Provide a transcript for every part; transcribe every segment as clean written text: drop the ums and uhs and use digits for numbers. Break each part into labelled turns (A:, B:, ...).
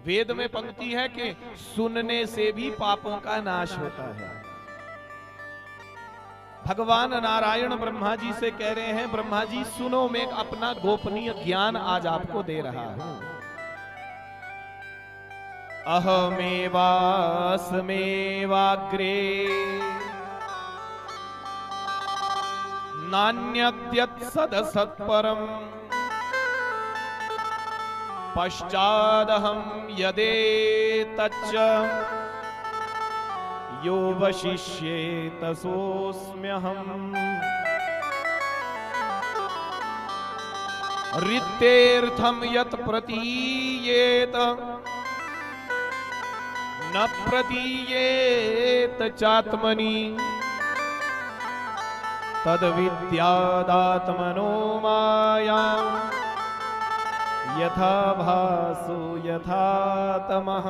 A: वेद में पंक्ति है कि सुनने से भी पापों का नाश होता है। भगवान नारायण ब्रह्मा जी से कह रहे हैं, ब्रह्मा जी सुनो, मैं अपना गोपनीय ज्ञान आज आपको दे रहा हूं। अहमेवास्मेवाग्रे नान्यद्यत् सदसत्परम् पश्चादहं यदेतच्च यो वशिष्येत सोऽस्म्यहम्। ऋतेऽर्थं यत् प्रतीयेत न प्रतीयेत चात्मनि तद्विद्यादात्मनो माया यथा भासो यथा तमः।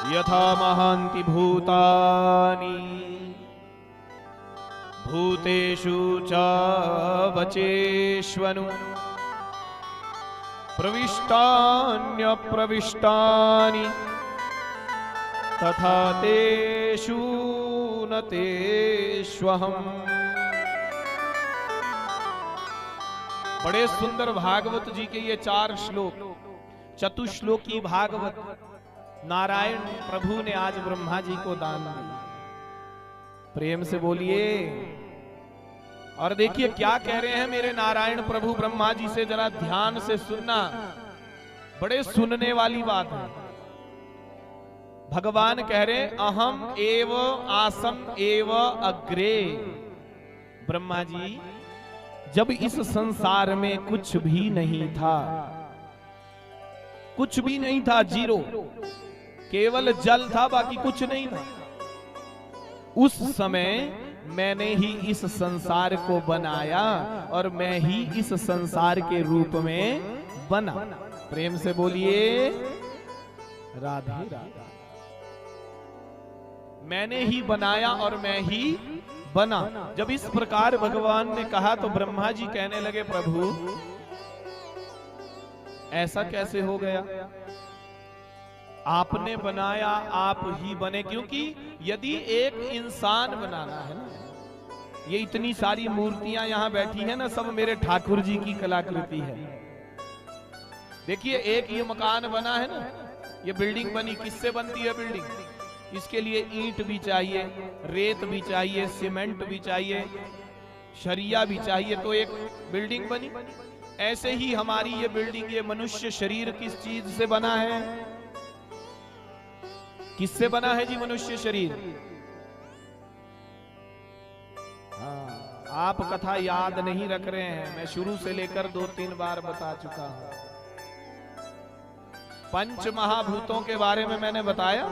A: यथा महान्ति भूतानि भूतेषु च वचेष्वनु प्रविष्टान्यप्रविष्टानि तथा तेषु न तेष्वहम्। बड़े सुंदर भागवत जी के ये 4 श्लोक, चतुश्लोकी भागवत नारायण प्रभु ने आज ब्रह्मा जी को दान दिया। प्रेम से बोलिए। और देखिए क्या कह रहे हैं मेरे नारायण प्रभु ब्रह्मा जी से, जरा ध्यान से सुनना, बड़े सुनने वाली बात है। भगवान कह रहे अहम एव आसम एव अग्रे। ब्रह्मा जी, जब इस संसार में कुछ भी नहीं था, कुछ भी नहीं था, जीरो, केवल जल था, बाकी कुछ नहीं था, उस समय मैंने ही इस संसार को बनाया और मैं ही इस संसार के रूप में बना। प्रेम से बोलिए राधे राधे। मैंने ही बनाया और मैं ही बना। जब इस प्रकार भगवान ने कहा तो ब्रह्मा जी कहने लगे, प्रभु ऐसा कैसे हो गया? आपने बनाया, आप ही बने। क्योंकि यदि एक इंसान बनाना है ना, ये इतनी सारी मूर्तियां यहां बैठी हैं ना, सब मेरे ठाकुर जी की कलाकृति है। देखिए एक ये मकान बना है ना, ये बिल्डिंग बनी, किससे बनती है बिल्डिंग? इसके लिए ईंट भी चाहिए, रेत भी चाहिए, सीमेंट भी चाहिए, शरिया भी चाहिए, तो एक बिल्डिंग बनी। ऐसे ही हमारी ये बिल्डिंग, ये मनुष्य शरीर किस चीज से बना है? किससे बना है जी मनुष्य शरीर? हाँ, आप कथा याद नहीं रख रहे हैं, मैं शुरू से लेकर 2-3 बार बता चुका हूं। 5 महाभूतों के बारे में मैंने बताया।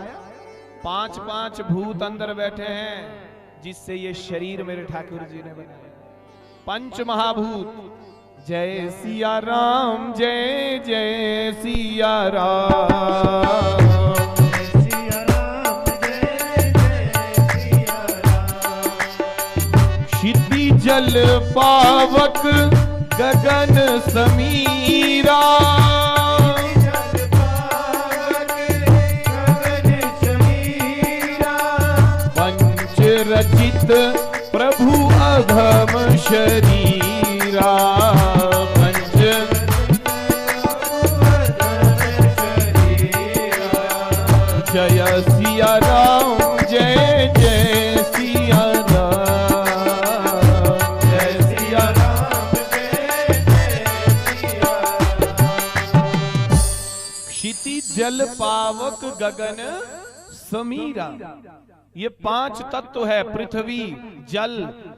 A: 5 भूत अंदर बैठे हैं जिससे ये शरीर मेरे ठाकुर जी ने बनाया। 5 महाभूत। जय सिया राम, जय जय सिया राम, क्षिति जल पावक गगन समीरा, पंच रचित प्रभु अधम शरीरा, पंच जय सिया राम, जय जय सिया राम, जय सिया राम, जय जय सिया राम। क्षिति जल पावक गगन समीरा, ये 5 तत्व है, पृथ्वी, जल,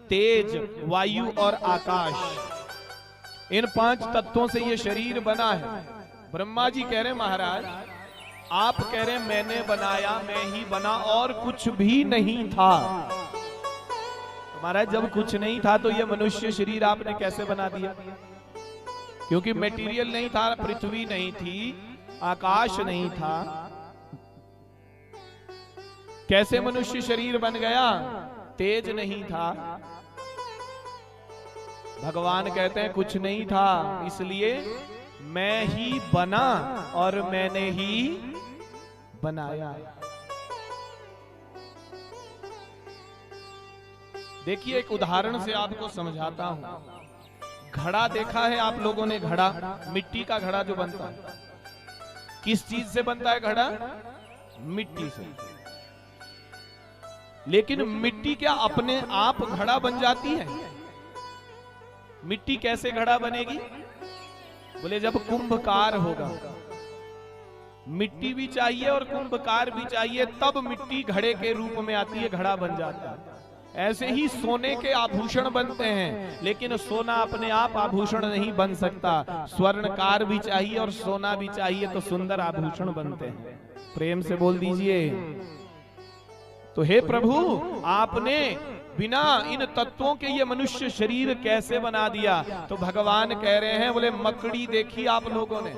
A: तेज, वायु और आकाश। इन 5 तत्वों से ये शरीर बना है। ब्रह्मा जी कह रहे महाराज, आप कह रहे मैंने बनाया, मैं ही बना और कुछ भी नहीं था। महाराज जब कुछ नहीं था तो ये मनुष्य शरीर आपने कैसे बना दिया? क्योंकि मटेरियल नहीं था, पृथ्वी नहीं थी, आकाश नहीं था, कैसे मनुष्य शरीर बन गया? तेज नहीं था। भगवान कहते हैं कुछ नहीं था, इसलिए मैं ही बना और मैंने ही बनाया। देखिए एक उदाहरण से आपको समझाता हूं। घड़ा देखा है आप लोगों ने? घड़ा, मिट्टी का घड़ा जो बनता है, किस चीज से बनता है घड़ा? मिट्टी से। लेकिन मिट्टी क्या अपने आप घड़ा बन जाती है? मिट्टी कैसे घड़ा बनेगी? बोले जब कुंभकार होगा, मिट्टी भी चाहिए और कुंभकार भी चाहिए, तब मिट्टी घड़े के रूप में आती है, घड़ा बन जाता है। ऐसे ही सोने के आभूषण बनते हैं, लेकिन सोना अपने आप आभूषण नहीं बन सकता, स्वर्णकार भी चाहिए और सोना भी चाहिए तो सुंदर आभूषण बनते हैं। प्रेम से बोल दीजिए। तो हे प्रभु, आपने बिना इन तत्वों के ये मनुष्य शरीर कैसे बना दिया? तो भगवान कह रहे हैं, बोले मकड़ी देखी आप लोगों ने?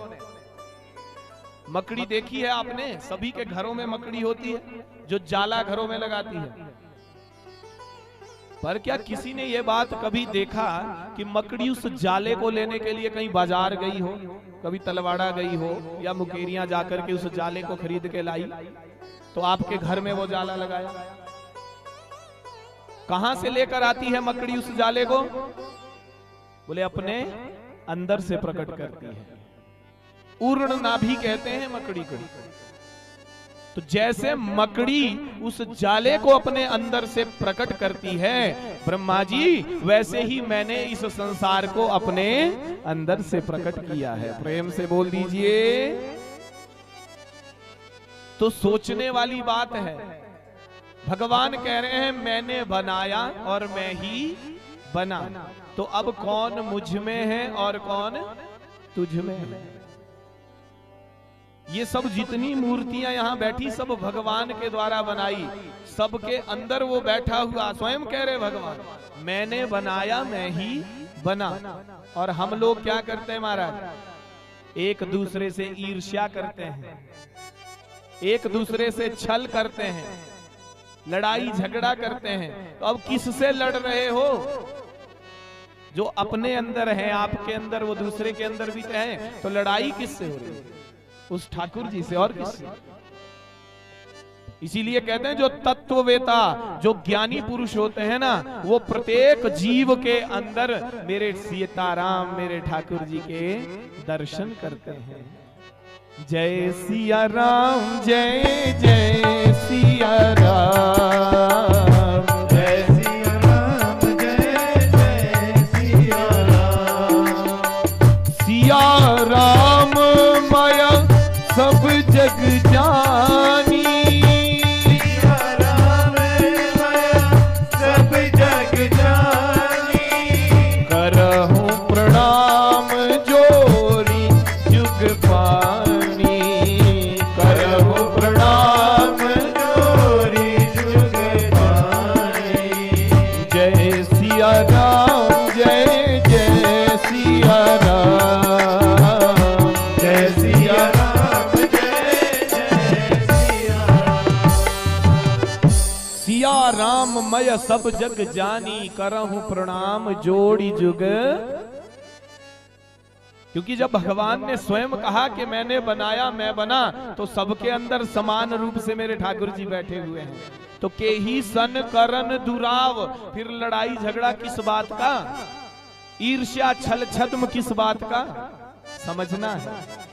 A: मकड़ी देखी है आपने? सभी के घरों में मकड़ी होती है, जो जाला घरों में लगाती है। पर क्या किसी ने ये बात कभी देखा कि मकड़ी उस जाले को लेने के लिए कहीं बाजार गई हो, कभी तलवाड़ा गई हो, या मुकेरियां जाकर के उस जाले को खरीद के लाई, तो आपके घर में वो जाला लगाया? कहां से लेकर आती है मकड़ी उस जाले को? बोले अपने अंदर से प्रकट करती है। उर्ण नाभि कहते हैं मकड़ी को। तो जैसे मकड़ी उस जाले को अपने अंदर से प्रकट करती है ब्रह्मा जी, वैसे ही मैंने इस संसार को अपने अंदर से प्रकट किया है। प्रेम से बोल दीजिए। तो सोचने वाली बात है। भगवान कह रहे हैं मैंने बनाया और मैं ही बना। तो अब कौन मुझ में है और कौन तुझ में है? ये सब जितनी मूर्तियां यहां बैठी, सब भगवान के द्वारा बनाई। सबके अंदर वो बैठा हुआ, स्वयं कह रहे भगवान, मैंने बनाया मैं ही बना। और हम लोग क्या करते हैं महाराज? एक दूसरे से ईर्ष्या करते हैं, एक दूसरे से छल करते हैं, लड़ाई झगड़ा करते हैं। तो अब किससे लड़ रहे हो? जो अपने अंदर है, आपके अंदर, वो दूसरे के अंदर भी है। तो लड़ाई किससे हो रही है? उस ठाकुर जी से, और किससे? इसीलिए कहते हैं जो तत्ववेता, जो ज्ञानी पुरुष होते हैं ना, वो प्रत्येक जीव के अंदर मेरे सीताराम, मेरे ठाकुर जी के दर्शन करते हैं। जय सिया राम, जय जय सिया राम,
B: जय सिया राम, जय जय सिया राम।
A: सिया राम माया सब जग जानी,
B: सिया राम माया सब जग जानी।
A: करहूं प्रणाम जोरी जुग पानी, करहूं प्रणाम
B: जोरी जुग पानी।
A: जय सिया राम, जय जय सिया राम,
B: जय सिया राम, जय जय सिया राम।
A: सिया राम मय सब जग जानी, करहूं प्रणाम जोड़ी जुग। क्योंकि जब भगवान ने स्वयं कहा कि मैंने बनाया मैं बना, तो सबके अंदर समान रूप से मेरे ठाकुर जी बैठे हुए हैं। तो के ही सन करन दुराव, फिर लड़ाई झगड़ा किस बात का? ईर्ष्या छल छद्म किस बात का? समझना है।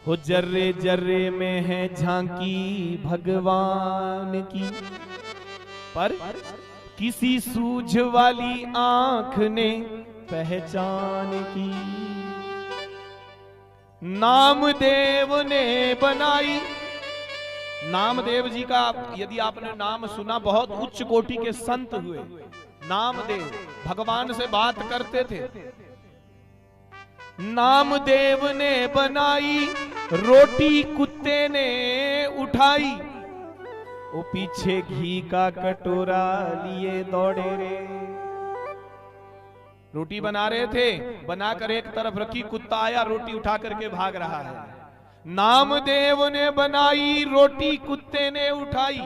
A: हो जर्रे जर्रे में है झांकी भगवान की, पर किसी सूझ वाली आंख ने पहचान की। नामदेव ने बनाई। नामदेव जी का यदि आपने नाम सुना, बहुत उच्च कोटि के संत हुए। नामदेव भगवान से बात करते थे। नामदेव ने बनाई, रोटी कुत्ते ने उठाई। वो पीछे घी का कटोरा लिए दौड़े रे। रोटी बना रहे थे, बनाकर एक तरफ रखी, कुत्ता आया, रोटी उठा करके भाग रहा है। नामदेव ने बनाई, रोटी कुत्ते ने उठाई,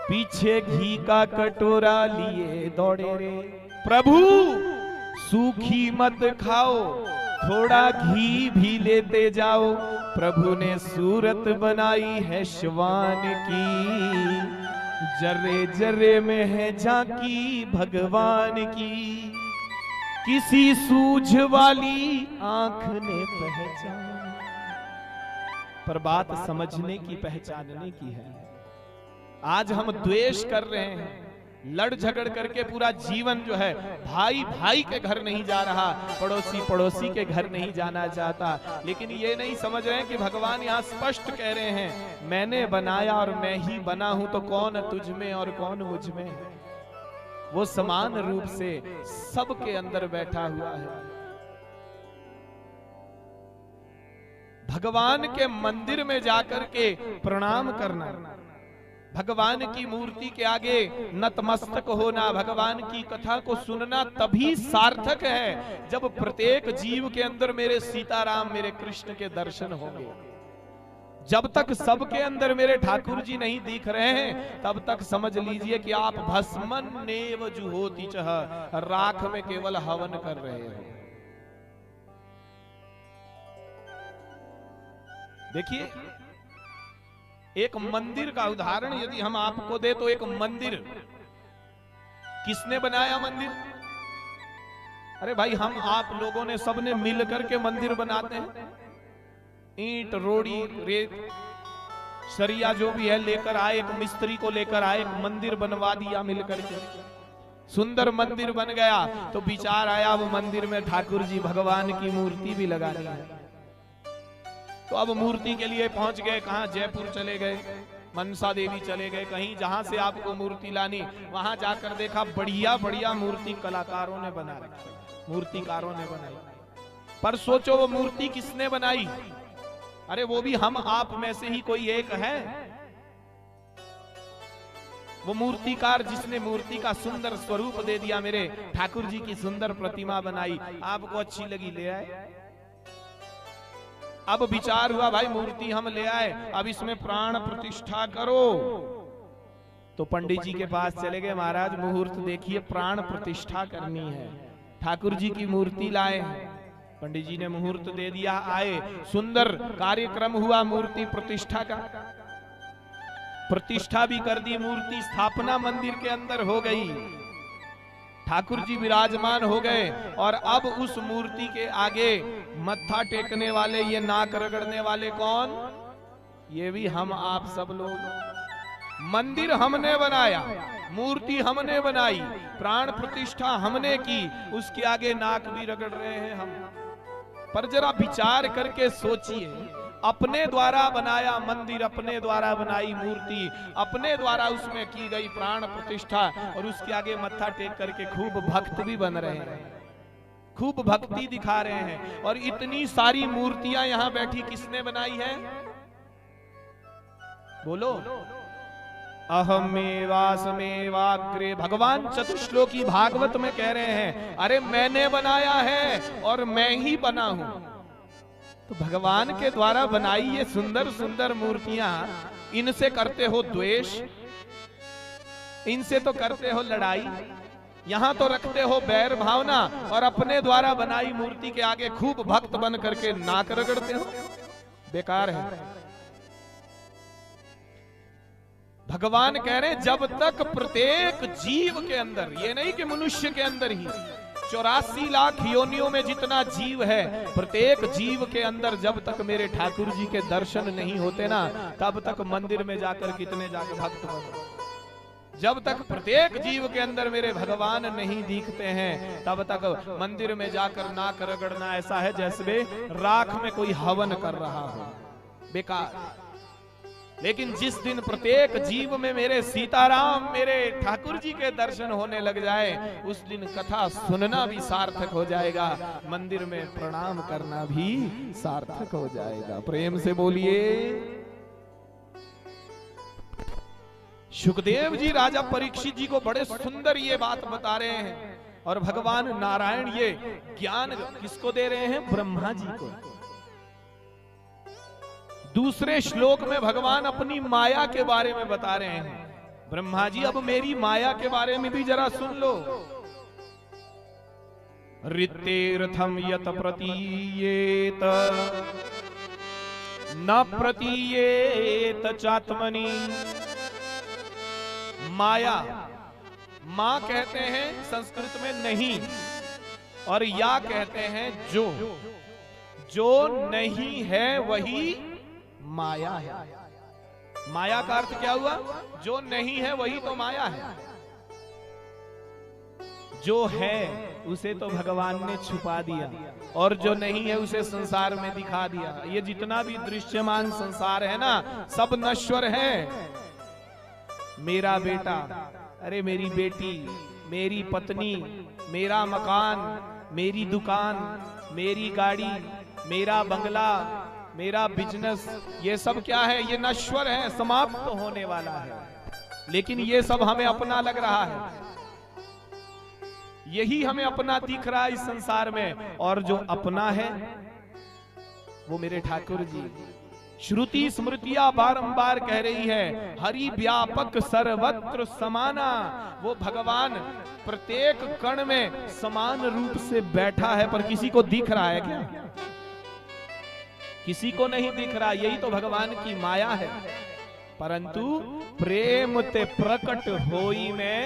A: पीछे घी का कटोरा लिए दौड़े रे। प्रभु सूखी मत खाओ, थोड़ा घी भी लेते जाओ। प्रभु ने सूरत बनाई है श्वान की, जर्रे जर्रे में है झांकी भगवान की। किसी सूझ वाली आंख ने पहचान, पर बात समझने की पहचानने की है। आज हम द्वेष कर रहे हैं, लड़ झगड़ करके पूरा जीवन जो है, भाई भाई के घर नहीं जा रहा, पड़ोसी पड़ोसी के घर नहीं जाना चाहता। लेकिन ये नहीं समझ रहे हैं कि भगवान यहाँ स्पष्ट कह रहे हैं, मैंने बनाया और मैं ही बना हूं, तो कौन तुझ में और कौन मुझ में। वो समान रूप से सबके अंदर बैठा हुआ है। भगवान के मंदिर में जाकर के प्रणाम करना, भगवान की मूर्ति के आगे नतमस्तक होना, भगवान की कथा को सुनना तभी सार्थक है जब प्रत्येक जीव के अंदर मेरे सीताराम, मेरे कृष्ण के दर्शन होंगे। जब तक सबके अंदर मेरे ठाकुर जी नहीं दिख रहे हैं, तब तक समझ लीजिए कि आप भस्मन नेव जुहोति चह, राख में केवल हवन कर रहे हो। देखिए, एक मंदिर का उदाहरण यदि हम आपको दे तो एक मंदिर किसने बनाया मंदिर? अरे भाई, हम आप लोगों ने सबने मिल करके मंदिर बनाते हैं। ईंट, रोड़ी, रेत, सरिया जो भी है लेकर आए, एक मिस्त्री को लेकर आए, एक मंदिर बनवा दिया मिल करके। सुंदर मंदिर बन गया तो विचार आया वो मंदिर में ठाकुर जी भगवान की मूर्ति भी लगानी है। तो अब मूर्ति के लिए पहुंच गए कहां? जयपुर चले गए, मनसा देवी चले गए, कहीं जहां से आपको मूर्ति लानी, वहां जाकर देखा बढ़िया बढ़िया मूर्ति कलाकारों ने बना रखी, मूर्तिकारों ने बनाई। पर सोचो वो मूर्ति किसने बनाई? अरे वो भी हम आप में से ही कोई एक है। वो मूर्तिकार जिसने मूर्ति का सुंदर स्वरूप दे दिया, मेरे ठाकुर जी की सुंदर प्रतिमा बनाई, आपको अच्छी लगी, ले आए। अब विचार हुआ भाई मूर्ति हम ले आए, अब इसमें प्राण प्रतिष्ठा करो। तो पंडित जी के पास चले गए, महाराज मुहूर्त देखिए, प्राण प्रतिष्ठा करनी है। ठाकुर जी की मूर्ति लाए, पंडित जी ने मुहूर्त दे दिया, आए, सुंदर कार्यक्रम हुआ मूर्ति प्रतिष्ठा का। प्रतिष्ठा भी कर दी, मूर्ति स्थापना मंदिर के अंदर हो गई, ठाकुर जी विराजमान हो गए। और अब उस मूर्ति के आगे मत्था टेकने वाले, ये नाक रगड़ने वाले कौन? ये भी हम आप सब लोग। मंदिर हमने बनाया, मूर्ति हमने बनाई, प्राण प्रतिष्ठा हमने की, उसके आगे नाक भी रगड़ रहे हैं हम। पर जरा विचार करके सोचिए, अपने द्वारा बनाया मंदिर, अपने द्वारा बनाई मूर्ति, अपने द्वारा उसमें की गई प्राण प्रतिष्ठा, और उसके आगे मत्था टेक करके खूब भक्त भी बन रहे हैं, खूब भक्ति दिखा रहे हैं। और इतनी सारी मूर्तियां यहां बैठी किसने बनाई है? बोलो। अहमेवासमेवाग्रे, भगवान चतुश्लोकी भागवत में कह रहे हैं, अरे मैंने बनाया है और मैं ही बना हूं। तो भगवान के द्वारा बनाई ये सुंदर सुंदर मूर्तियां, इनसे करते हो द्वेष, इनसे तो करते हो लड़ाई, यहां तो रखते हो बैर भावना, और अपने द्वारा बनाई मूर्ति के आगे खूब भक्त बन करके नाक रगड़ते हो। बेकार है। भगवान कह रहे हैं, जब तक प्रत्येक जीव के अंदर, ये नहीं कि मनुष्य के अंदर ही, 84 लाख योनियों में जितना जीव है, प्रत्येक जीव के अंदर जब तक मेरे ठाकुर जी के दर्शन नहीं होते ना, तब तक मंदिर में जाकर कितने जाकर भक्त बनो। जब तक प्रत्येक जीव के अंदर मेरे भगवान नहीं दिखते हैं, तब तक मंदिर में जाकर नाक रगड़ना ऐसा है जैसे राख में कोई हवन कर रहा हो, बेकार। लेकिन जिस दिन प्रत्येक जीव में मेरे सीताराम, मेरे ठाकुर जी के दर्शन होने लग जाए, उस दिन कथा सुनना भी सार्थक हो जाएगा, मंदिर में प्रणाम करना भी सार्थक हो जाएगा। प्रेम से बोलिए। सुखदेव जी राजा परीक्षित जी को बड़े सुंदर ये बात बता रहे हैं, और भगवान नारायण ये ज्ञान किसको दे रहे हैं? ब्रह्मा जी को। दूसरे श्लोक में भगवान अपनी माया के बारे में बता रहे हैं, ब्रह्मा जी अब मेरी माया के बारे में भी जरा सुन लो। ऋतेर्थम यत प्रतीयेत न प्रतीयेत चात्मनि। माया, मां कहते हैं संस्कृत में नहीं, और या कहते हैं जो। जो नहीं है वही माया है। माया का अर्थ क्या हुआ? जो नहीं है वही तो माया है। जो है उसे तो भगवान ने छुपा दिया, और जो नहीं है उसे संसार में दिखा दिया। ये जितना भी दृश्यमान संसार है ना, सब नश्वर है। मेरा बेटा, अरे मेरी बेटी, मेरी पत्नी, मेरा मकान, मेरी दुकान, मेरी गाड़ी, मेरा बंगला, मेरा बिजनेस, ये सब क्या है? ये नश्वर है, समाप्त तो होने वाला है। लेकिन ये सब हमें अपना लग रहा है, यही हमें अपना दिख रहा है इस संसार में। और जो अपना है वो मेरे ठाकुर जी। श्रुति स्मृतियां बारंबार कह रही है, हरि व्यापक सर्वत्र समाना। वो भगवान प्रत्येक कण में समान रूप से बैठा है, पर किसी को दिख रहा है क्या? किसी को नहीं दिख रहा। यही तो भगवान की माया है। परंतु प्रेम ते प्रकट होई में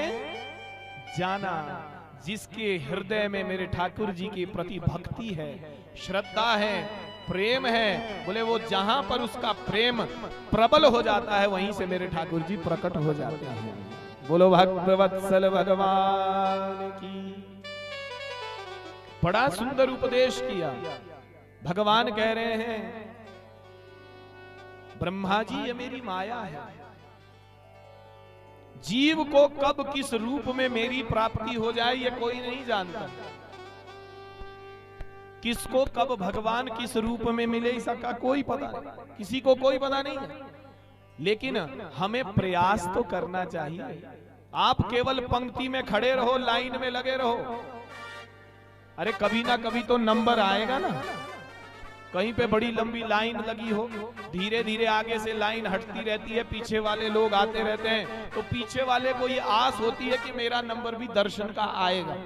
A: जाना। जिसके हृदय में मेरे ठाकुर जी के प्रति भक्ति है, श्रद्धा है, प्रेम है, बोले वो जहां पर उसका प्रेम प्रबल हो जाता है, वहीं से मेरे ठाकुर जी प्रकट हो जाते हैं। बोलो भक्तवत्सल भगवान की। बड़ा सुंदर उपदेश किया। भगवान कह रहे हैं, ब्रह्मा जी ये मेरी माया है। जीव को कब किस रूप में मेरी प्राप्ति हो जाए ये कोई नहीं जानता। किसको कब भगवान किस रूप में मिले इसका कोई पता नहीं, किसी को कोई पता नहीं है। लेकिन हमें प्रयास तो करना चाहिए। आप केवल पंक्ति में खड़े रहो, लाइन में लगे रहो, अरे कभी ना कभी तो नंबर आएगा ना। कहीं पे बड़ी लंबी लाइन लगी हो, धीरे धीरे आगे से लाइन हटती रहती है, पीछे वाले लोग आते रहते हैं, तो पीछे वाले को ये आस होती है कि मेरा नंबर भी दर्शन का आएगा।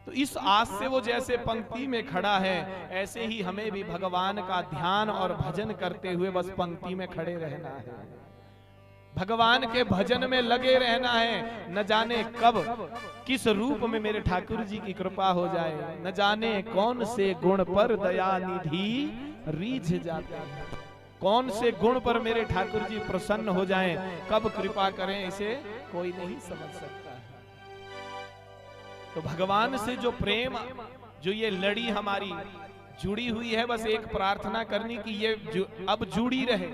A: तो इस आस से वो जैसे पंक्ति में खड़ा है, ऐसे ही हमें भी भगवान का ध्यान और भजन करते हुए बस पंक्ति में खड़े रहना है, भगवान के भजन में लगे रहना है। न जाने कब किस रूप में मेरे ठाकुर जी की कृपा हो जाए, न जाने कौन से गुण पर दया निधि रीझ जाता है, कौन से गुण पर मेरे ठाकुर जी प्रसन्न हो जाएं, कब कृपा करें, इसे कोई नहीं समझ सकता है। तो भगवान से जो प्रेम, जो ये लड़ी हमारी जुड़ी हुई है, बस एक प्रार्थना करनी कि ये अब जुड़ी रहे,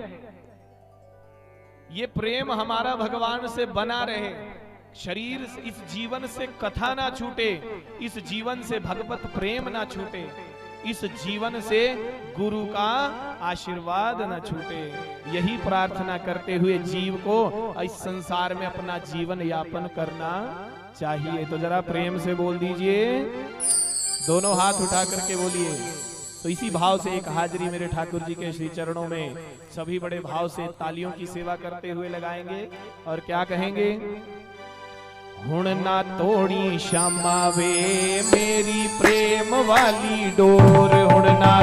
A: ये प्रेम हमारा भगवान से बना रहे। शरीर इस जीवन से कथा ना छूटे, इस जीवन से भगवत प्रेम ना छूटे, इस जीवन से गुरु का आशीर्वाद ना छूटे। यही प्रार्थना करते हुए जीव को इस संसार में अपना जीवन यापन करना चाहिए। तो जरा प्रेम से बोल दीजिए, दोनों हाथ उठा करके बोलिए। तो इसी भाव से एक हाजरी मेरे ठाकुर जी के श्री चरणों में सभी बड़े भाव से तालियों की सेवा करते हुए लगाएंगे और क्या कहेंगे? हुण ना तोड़ी श्यामा वे मेरी प्रेम वाली डोर, हुण ना